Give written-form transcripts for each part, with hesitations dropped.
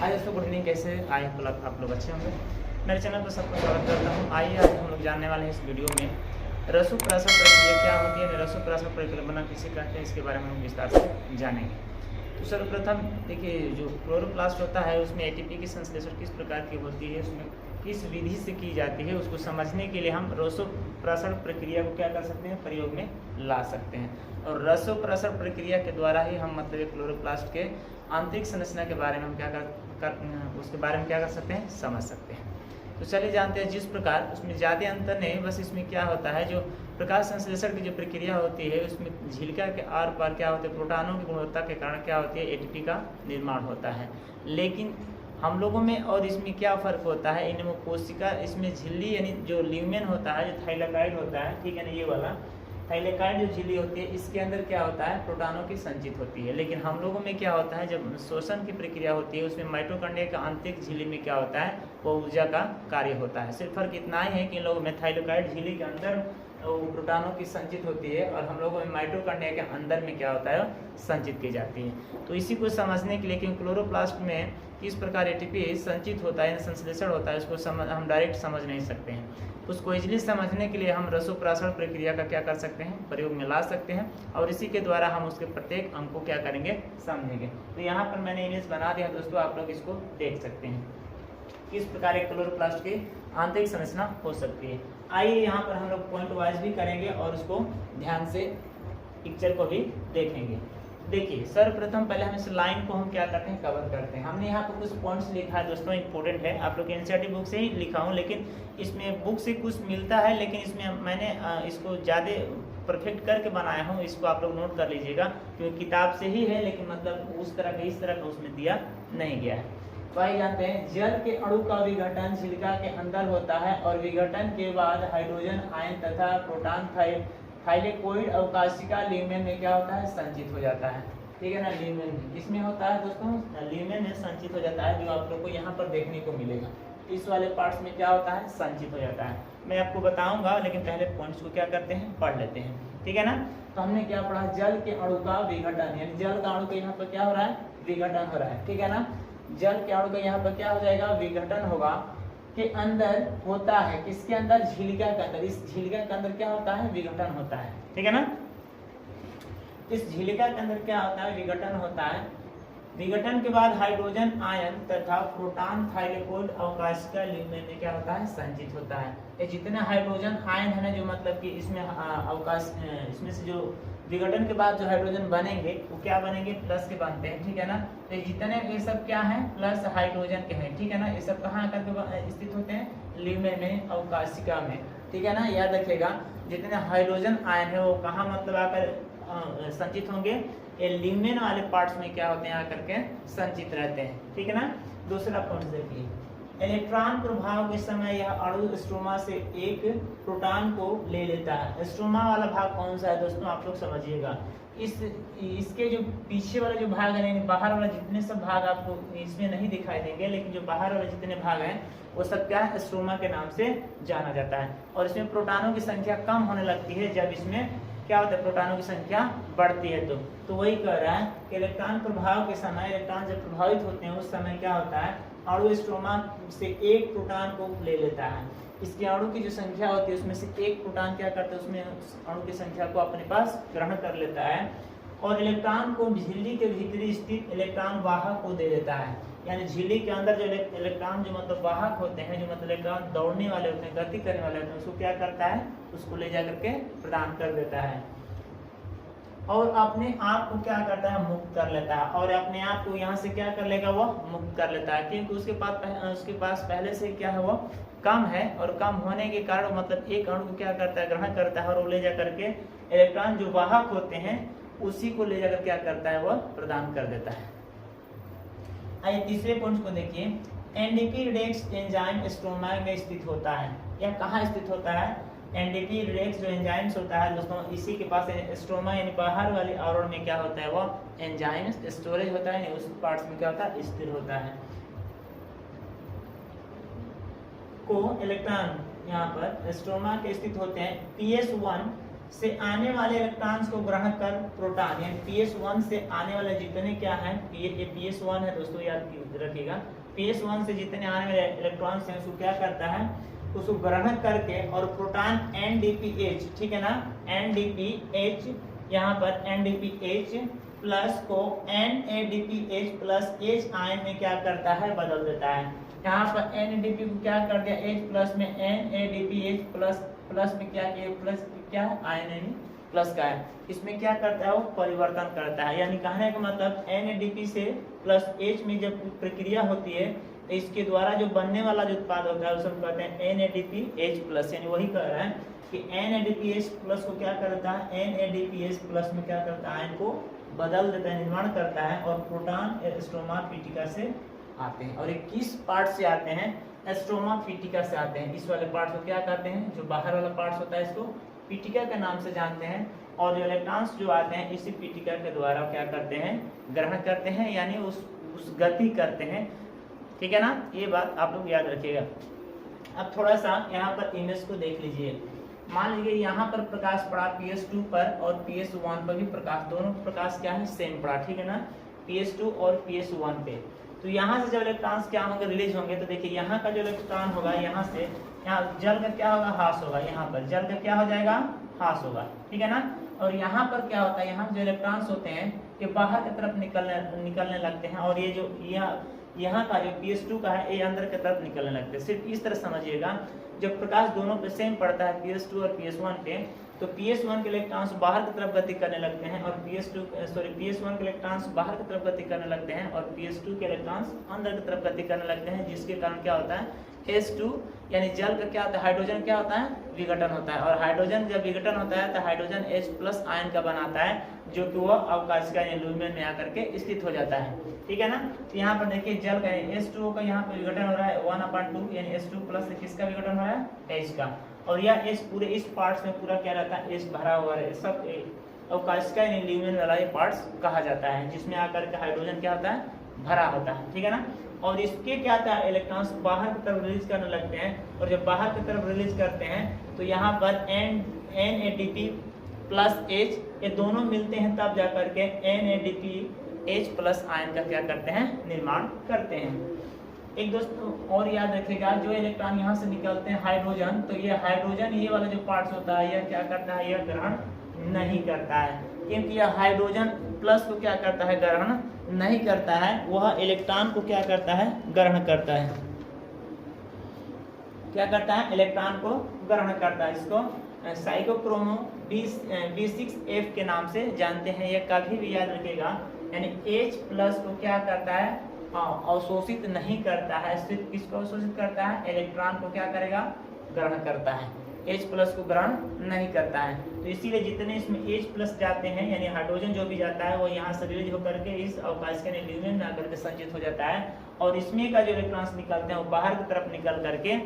आज दोस्तों good evening, कैसे आए आप लोग अच्छे होंगे। मेरे चैनल पर सबको स्वागत करता हूँ। आइए आज हम लोग जानने वाले हैं इस वीडियो में रसोप्राशन प्रक्रिया क्या होती है, रसोप्राशन प्रक्रिया किसे कहते हैं, इसके बारे में हम विस्तार से जानेंगे। तो सर्वप्रथम देखिए, जो क्लोरोप्लास्ट होता है उसमें एटीपी की संश्लेषण किस प्रकार की होती है, उसमें किस विधि से की जाती है, उसको समझने के लिए हम रसोप्राशन प्रक्रिया को क्या कर सकते हैं, प्रयोग में ला सकते हैं। और रसोप्राशन प्रक्रिया के द्वारा ही हम मतलब क्लोरोप्लास्ट के आंतरिक संरचना के बारे में हम उसके बारे में क्या कर सकते हैं, समझ सकते हैं। तो चलिए जानते हैं। जिस प्रकार उसमें ज़्यादा अंतर नहीं, बस इसमें क्या होता है, जो प्रकाश संश्लेषण की जो प्रक्रिया होती है उसमें झिलिका के आर पार क्या होते हैं, प्रोटॉनों की गुणवत्ता के कारण क्या होती है, एटीपी का निर्माण होता है। लेकिन हम लोगों में और इसमें क्या फ़र्क होता है, इनमें कोशिका, इसमें झिल्ली यानी जो ल्यूमेन होता है, जो थाइलाकाइड होता है, ठीक है ना, ये वाला थाइलाकाइड जो झिल्ली होती है इसके अंदर क्या होता है, प्रोटॉनों की संचित होती है। लेकिन हम लोगों में क्या होता है, जब श्वसन की प्रक्रिया होती है उसमें माइटोकॉन्ड्रिया का आंतरिक झिल्ली में क्या होता है, वो ऊर्जा का कार्य होता है। सिर्फ फर्क इतना ही है कि इन लोगों में थाइलाकाइड झिल्ली के अंदर प्रोटॉनों की संचित होती है और हम लोगों में माइटोकॉन्ड्रिया के अंदर में क्या होता है, संचित की जाती है। तो इसी को समझने के लिए कि क्लोरोप्लास्ट में किस प्रकार एटीपी संचित होता है, संश्लेषण होता है, उसको हम डायरेक्ट समझ नहीं सकते हैं। उसको इजीली समझने के लिए हम रसोप्राशन प्रक्रिया का क्या कर सकते हैं, प्रयोग में ला सकते हैं और इसी के द्वारा हम उसके प्रत्येक अंग को क्या करेंगे, समझेंगे। तो यहाँ पर मैंने इमेज बना दिया दोस्तों, आप लोग इसको देख सकते हैं किस प्रकार एक क्लोरोप्लास्ट की आंतरिक संरचना हो सकती है। आइए यहाँ पर हम लोग पॉइंट वाइज भी करेंगे और उसको ध्यान से पिक्चर को भी देखेंगे। देखिए, सर्वप्रथम पहले हम इस लाइन को हम क्या करते हैं, कवर करते हैं। हमने यहाँ पर कुछ पॉइंट्स लिखा है दोस्तों, इंपॉर्टेंट है, आप लोग एनसीईआरटी बुक से ही लिखा हूँ, लेकिन इसमें बुक से कुछ मिलता है, लेकिन इसमें मैंने इसको ज़्यादा परफेक्ट करके बनाया हूँ। इसको आप लोग नोट कर लीजिएगा, क्योंकि किताब से ही है, लेकिन मतलब उस तरह का इस तरह का उसमें दिया नहीं गया है। तो आइए जानते हैं, जल के अणु का विघटन झिलिका के अंदर होता है और विघटन के बाद हाइड्रोजन आयन तथा प्रोटॉन थाइलेकोइड अवकाशिका ल्यूमेन में क्या होता है, संचित हो जाता है। ठीक है ना, ल्यूमेन इसमें होता है दोस्तों, ल्यूमेन में संचित हो जाता है, जो आप लोग को यहाँ पर देखने को मिलेगा। इस वाले पार्ट्स में क्या होता है, संचित हो जाता है। मैं आपको बताऊंगा, लेकिन पहले पॉइंट्स को क्या करते हैं, पढ़ लेते हैं। ठीक है ना, तो हमने क्या पढ़ा, जल के अणु का विघटन, यानी जल का अणु का यहाँ पर क्या हो रहा है, विघटन हो रहा है। ठीक है ना, जल के अणु का यहाँ पर क्या हो जाएगा, विघटन होगा, के अंदर होता है, किसके अंदर, झिलिका के अंदर। इस झिलिका के अंदर क्या होता है, विघटन होता है। ठीक है ना, इस झिलिका के अंदर क्या होता है, विघटन होता है। विघटन के बाद हाइड्रोजन आयन तथा प्रोटॉन थाइलेकोइड अवकाशिका ल्यूमेन में क्या होता है, संचित होता है। ये जितने हाइड्रोजन आयन है ना, जो मतलब कि इसमें अवकाश, इसमें से जो विघटन के बाद जो हाइड्रोजन बनेंगे वो क्या बनेंगे, प्लस के बनते हैं। ठीक है ना, तो जितने ये सब क्या है, प्लस हाइड्रोजन के हैं। ठीक है ना, ये सब कहाँ आकर स्थित होते हैं, ल्यूमेन में, अवकाशिका में। ठीक है ना, याद रखिएगा, जितने हाइड्रोजन आयन है वो कहाँ मतलब आकर संचित होंगे, ये ल्यूमेन वाले पार्ट्स में क्या होते हैं, आकर के संचित रहते हैं। ठीक है ना, दूसरा पॉइंट देखिए, इलेक्ट्रॉन प्रभाव के समय यह अणु स्ट्रोमा से एक प्रोटॉन को ले लेता है। स्ट्रोमा वाला भाग कौन सा है दोस्तों, आप लोग समझिएगा। इसके जो पीछे वाला जो भाग है, यानी बाहर वाला जितने सब भाग आपको इसमें नहीं दिखाई देंगे, लेकिन जो बाहर वाले जितने भाग हैं वो सब क्या है, स्ट्रोमा के नाम से जाना जाता है। और इसमें प्रोटॉनों की संख्या कम होने लगती है जब इसमें क्या होता है, प्रोटॉनों की संख्या बढ़ती है। तो वही कह रहा है कि इलेक्ट्रॉन प्रभाव के समय, इलेक्ट्रॉन जब प्रभावित होते हैं उस समय क्या होता है, अणु स्ट्रोमा से एक प्रोटॉन को ले लेता है। इसके अणु की जो संख्या होती है उसमें से एक प्रोटॉन क्या करता है, उसमें अणु की संख्या को अपने पास ग्रहण कर लेता है और इलेक्ट्रॉन को झिल्ली के भीतरी स्थित इलेक्ट्रॉन वाहक को दे देता है। यानी झिल्ली के अंदर जो इलेक्ट्रॉन जो मतलब वाहक होते हैं, जो मतलब इलेक्ट्रॉन दौड़ने वाले होते हैं, गति करने वाले होते हैं, उसको क्या करता है, उसको ले जाकर के प्रदान कर देता है और अपने आप को क्या करता है, मुक्त कर लेता है। और अपने आप को यहाँ से क्या कर लेगा, वो मुक्त कर लेता है, क्योंकि उसके पास पहले से क्या है, वो कम है और कम होने के कारण मतलब एक अणु को क्या करता है, ग्रहण करता है और वो ले जा करके इलेक्ट्रॉन जो वाहक होते हैं उसी को ले जाकर क्या करता है, वह प्रदान कर देता है। आइए तीसरे पॉइंट को देखिए, एनडीपी रिडक्स एंजाइम स्ट्रोमा में स्थित होता है। यह कहाँ स्थित होता है, एनडीपी रिडक्स जो एंजाइम्स होता है दोस्तों, इसी के पास स्ट्रोमा यानी बाहर वाले आवरण में क्या होता है, वो एंजाइम स्टोरेज होता है, उस पार्ट्स में क्या होता है, स्थिर होता है। को इलेक्ट्रॉन यहाँ पर स्ट्रोमा के स्थित होते हैं, PS1 से आने वाले इलेक्ट्रॉन्स को ग्रहण कर प्रोटॉन यानी PS1 से आने वाले जितने क्या है, ये PS1 है दोस्तों, याद रखिएगा। PS1 से जितने आने वाले इलेक्ट्रॉन्स हैं उसको क्या करता है, उसको ग्रहण करके और प्रोटॉन NDPH, ठीक है ना, NDPH, यहाँ पर NDPH प्लस को NADPH प्लस H आयन में क्या करता है, बदल देता है। यहाँ पर NADP को क्या कर दिया, H प्लस में NADPH प्लस में क्या किया, प्लस क्या है, आयन प्लस का है, इसमें क्या करता है, वो परिवर्तन करता है। यानी कहने का मतलब NADP से प्लस H में जब प्रक्रिया होती है तो इसके द्वारा जो बनने वाला जो उत्पाद होता है उसे हम कहते हैं NADPH प्लस। यानी वही कह रहा है कि NADPH प्लस को क्या करता है, NADPH प्लस में क्या करता है, आयन को बदल देता है, निर्माण करता है, और प्रोटॉन स्ट्रोमा पिटिका से आते हैं। और ये किस पार्ट से आते हैं, स्ट्रोमा पिटिका से आते हैं। इस वाले पार्ट को क्या कहते हैं, जो बाहर वाला पार्ट होता है इसको पिटिका के नाम से जानते हैं, और जो इलेक्ट्रॉन्स जो आते हैं इसी पिटिका के द्वारा क्या करते हैं, ग्रहण करते हैं, यानी उस गति करते हैं, ठीक है ना। ये बात आप लोग याद रखिएगा। अब थोड़ा सा यहाँ पर इमेज को देख लीजिए। मान लीजिए यहाँ पर प्रकाश पड़ा PS2 पर और PS1 पर भी प्रकाश, दोनों प्रकाश क्या है, सेम पड़ा, ठीक है ना, PS2 और PS1 पे। तो यहाँ से जब इलेक्ट्रॉन्स क्या होंगे, रिलीज होंगे, तो देखिए यहाँ का जो इलेक्ट्रॉन होगा यहाँ से यहाँ जल कर क्या होगा, हास होगा, यहाँ पर जल कर क्या हो जाएगा, हास होगा, ठीक है ना। और यहाँ पर क्या होता है, यहाँ जो इलेक्ट्रॉन्स होते हैं ये बाहर की तरफ निकलने लगते हैं, और ये जो यहाँ का जो PS2 का है ये अंदर की तरफ निकलने लगते हैं। सिर्फ इस तरह समझिएगा, जब प्रकाश दोनों पे सेम पड़ता है PS2 और PS1 पे, तो PS1 के इलेक्ट्रॉन्स बाहर की तरफ गति करने लगते हैं और PS1 के इलेक्ट्रॉन्स बाहर की तरफ गति करने लगते हैं और PS2 के इलेक्ट्रॉन्स अंदर की तरफ गति करने लगते हैं, जिसके कारण क्या होता है, H2 यानी जल का क्या होता है, हाइड्रोजन क्या होता है, विघटन होता है, और हाइड्रोजन जब विघटन होता है तो हाइड्रोजन H प्लस आयन का बनाता है, जो कि वह अवकाशिका ल्यूमेन में आकर के स्थित हो जाता है, ठीक है ना। तो यहाँ पर देखिए जल का H2O का यहाँ पर विघटन हो रहा है 1/2, यानी H2 प्लस से किसका विघटन हो रहा है, H का, और यह H पूरे इस पार्ट्स में पूरा क्या रहता है, H भरा हुआ है, सब अवकाशिका ल्यूमेन वाला ये पार्ट्स कहा जाता है, जिसमें आकर के हाइड्रोजन क्या होता है, भरा होता है, ठीक है ना। और इसके क्या होता है, इलेक्ट्रॉन्स बाहर की तरफ रिलीज करने लगते हैं, और जब बाहर की तरफ रिलीज करते हैं तो यहाँ पर NADP प्लस H ये दोनों मिलते हैं, तब जाकर के NADPH प्लस आयन का क्या करते हैं, निर्माण करते हैं। एक दोस्तों और याद रखिएगा, जो इलेक्ट्रॉन यहाँ से निकलते हैं हाइड्रोजन, तो ये हाइड्रोजन ये वाला जो पार्ट्स होता है यह क्या करता है, यह ग्रहण नहीं करता है, क्योंकि यह हाइड्रोजन प्लस को क्या करता है, ग्रहण नहीं करता है, वह इलेक्ट्रॉन को क्या करता है, ग्रहण करता है, क्या करता है, इलेक्ट्रॉन को ग्रहण करता है। इसको साइक्लोक्रोमो B6F के नाम से जानते हैं, यह कभी भी याद रखिएगा, यानी H प्लस को क्या करता है, अवशोषित नहीं करता है, सिर्फ किसको अवशोषित करता है, इलेक्ट्रॉन को क्या करेगा, ग्रहण करता है, H प्लस को ग्रहण नहीं करता है। तो इसीलिए जितने इसमें H प्लस जाते हैं, यानी हाइड्रोजन जो भी जाता है वो यहाँ से रिलीज होकर के इस अवकाशिका ल्यूमेन में आकर के संचित हो जाता है, और इसमें का जो इलेक्ट्रॉन्स निकलते हैं वो बाहर की तरफ निकल करके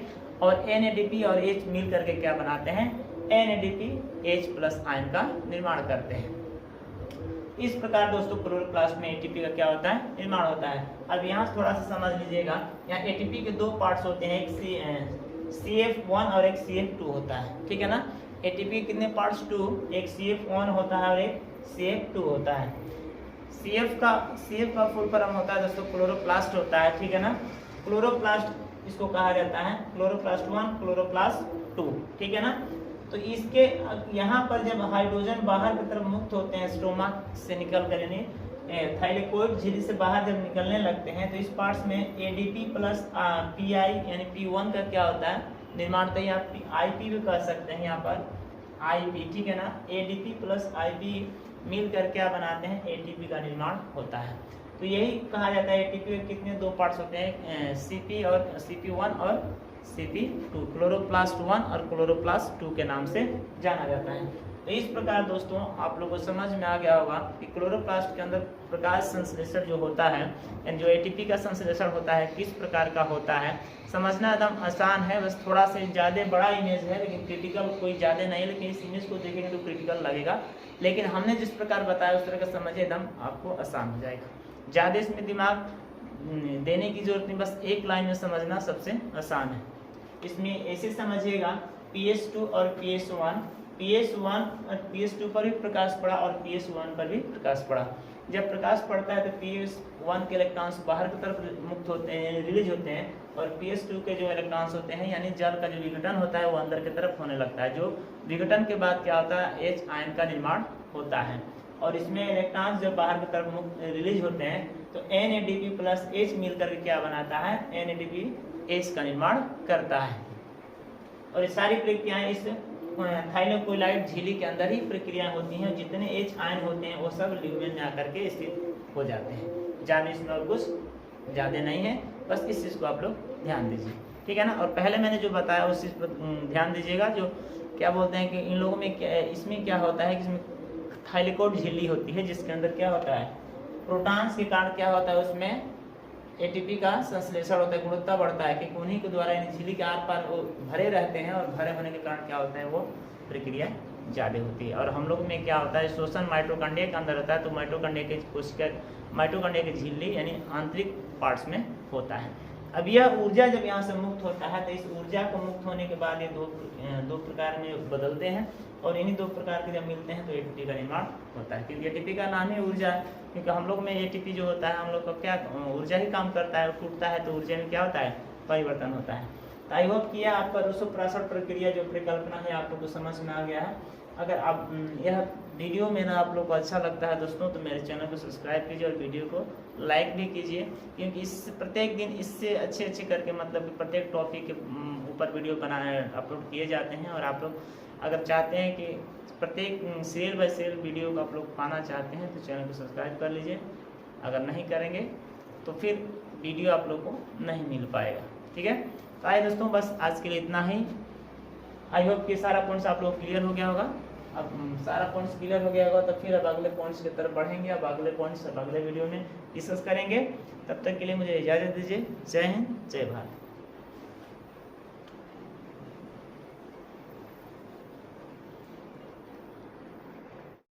और NADP और H मिल करके क्या बनाते हैं, NADPH प्लस आयन का निर्माण करते हैं। इस प्रकार दोस्तों क्लोरोप्लास्ट में ATP का क्या होता है, निर्माण होता है। अब यहाँ थोड़ा सा समझ लीजिएगा, यहाँ ATP के दो पार्ट्स होते हैं, एक CF1 और एक CF2 होता है, ठीक है ना। ATP कितने पार्ट्स, 2, एक CF1 होता है और एक CF2 होता है। CF का फुल फॉर्म होता है दोस्तों क्लोरोप्लास्ट होता है, ठीक है ना। क्लोरोप्लास्ट इसको कहा जाता है, क्लोरोप्लास्ट 1, क्लोरोप्लास्ट 2, ठीक है ना। तो इसके यहाँ पर जब हाइड्रोजन बाहर की तरफ मुक्त होते हैं, स्टोमा से निकल कर यानी थाइलेकोइड झिल्ली से बाहर जब निकलने लगते हैं, तो इस पार्ट्स में ADP प्लस PI यानी P1 का क्या होता है, निर्माण, तो यहाँ IP भी कह सकते हैं, यहाँ पर IP, ठीक है ना। ADP प्लस IP मिल कर क्या बनाते हैं, ATP का निर्माण होता है। तो यही कहा जाता है ATP के कितने दो पार्ट्स होते हैं, CP1 और CP2, क्लोरोप्लास्ट 1 और क्लोरोप्लास्ट 2 के नाम से जाना जाता है। तो इस प्रकार दोस्तों आप लोगों को समझ में आ गया होगा कि क्लोरोप्लास्ट के अंदर प्रकाश संश्लेषण जो होता है, यानी जो ATP का संश्लेषण होता है किस प्रकार का होता है, समझना एकदम आसान है, बस थोड़ा से ज़्यादा बड़ा इमेज है, लेकिन क्रिटिकल कोई ज़्यादा नहीं है, लेकिन इस इमेज को देखेंगे तो क्रिटिकल लगेगा, लेकिन हमने जिस प्रकार बताया उस तरह का समझे एकदम आपको आसान हो जाएगा। ज़्यादा इसमें दिमाग देने की जरूरत नहीं, बस एक लाइन में समझना सबसे आसान है। इसमें ऐसे समझिएगा PS2 और PS1 PS1 और PS2 पर भी प्रकाश पड़ा और PS1 पर भी प्रकाश पड़ा। जब प्रकाश पड़ता है तो PS1 के इलेक्ट्रॉन्स बाहर की तरफ मुक्त होते हैं, रिलीज होते हैं, और PS2 के जो इलेक्ट्रॉन्स होते हैं यानी जल का जो विघटन होता है वो अंदर की तरफ होने लगता है। जो विघटन के बाद क्या होता है, H आयन का निर्माण होता है, और इसमें इलेक्ट्रॉन्स जब बाहर की तरफ मुक्त रिलीज होते हैं तो NADP प्लस H मिलकर के क्या बनाता है, NADP H का निर्माण करता है। और ये सारी प्रक्रियाएं इस थाइलोकोइलाइड झिल्ली के अंदर ही प्रक्रिया होती हैं। जितने H आयन होते हैं वो सब लिगमेंट में आकर के स्थित हो जाते हैं। ज़्यादा इसमें और कुछ ज़्यादा नहीं है, बस इस चीज़ को आप लोग ध्यान दीजिए, ठीक है ना। और पहले मैंने जो बताया उस चीज़ पर ध्यान दीजिएगा। जो क्या बोलते हैं कि इन लोगों में क्या, इसमें क्या होता है कि इसमें थाइलोकोइड झिल्ली होती है जिसके अंदर क्या होता है, प्रोटॉन्स के कारण क्या होता है, उसमें ATP का संश्लेषण होता है, गुणवत्ता बढ़ता है, क्योंकि उन्हीं के द्वारा इन झिल्ली के आर पार वो भरे रहते हैं, और भरे होने के कारण क्या होता है, वो प्रक्रिया ज़्यादा होती है। और हम लोग में क्या होता है, शोषण माइटोकॉन्ड्रिया के अंदर होता है, तो माइटोकॉन्ड्रिया के कोशिका, माइटोकॉन्ड्रिया की झिल्ली यानी आंतरिक पार्ट्स में होता है। अब यह ऊर्जा जब यहाँ से मुक्त होता है तो इस ऊर्जा को मुक्त होने के बाद ये दो प्रकार में बदलते हैं, और इन्हीं दो प्रकार के जब मिलते हैं तो ATP का निर्माण होता है। क्योंकि ATP का नाम ही ऊर्जा है, क्योंकि हम लोग में ATP जो होता है हम लोग का क्या ऊर्जा ही काम करता है, टूटता है तो ऊर्जा में क्या होता है, परिवर्तन होता है। तो आई होप कि आपका 265 प्रक्रिया जो परिकल्पना है आप लोग को समझ में आ गया है। अगर आप यह वीडियो में ना आप लोग को अच्छा लगता है दोस्तों तो मेरे चैनल को सब्सक्राइब कीजिए और वीडियो को लाइक भी कीजिए, क्योंकि इस प्रत्येक दिन इससे अच्छे करके मतलब प्रत्येक टॉपिक के ऊपर वीडियो बनाए अपलोड किए जाते हैं। और आप लोग अगर चाहते हैं कि प्रत्येक सीरियल बाय सीरियल वीडियो को आप लोग पाना चाहते हैं तो चैनल को सब्सक्राइब कर लीजिए। अगर नहीं करेंगे तो फिर वीडियो आप लोग को नहीं मिल पाएगा, ठीक है। तो आइए दोस्तों, बस आज के लिए इतना ही। आई होप कि सारा पॉइंट्स आप लोग क्लियर हो गया होगा। अब सारा पॉइंट्स क्लियर हो गया होगा तो फिर अब अगले पॉइंट्स की तरफ बढ़ेंगे। अब अगले पॉइंट्स अब अगले वीडियो में डिस्कस करेंगे। तब तक के लिए मुझे इजाज़त दीजिए। जय हिंद, जय भारत।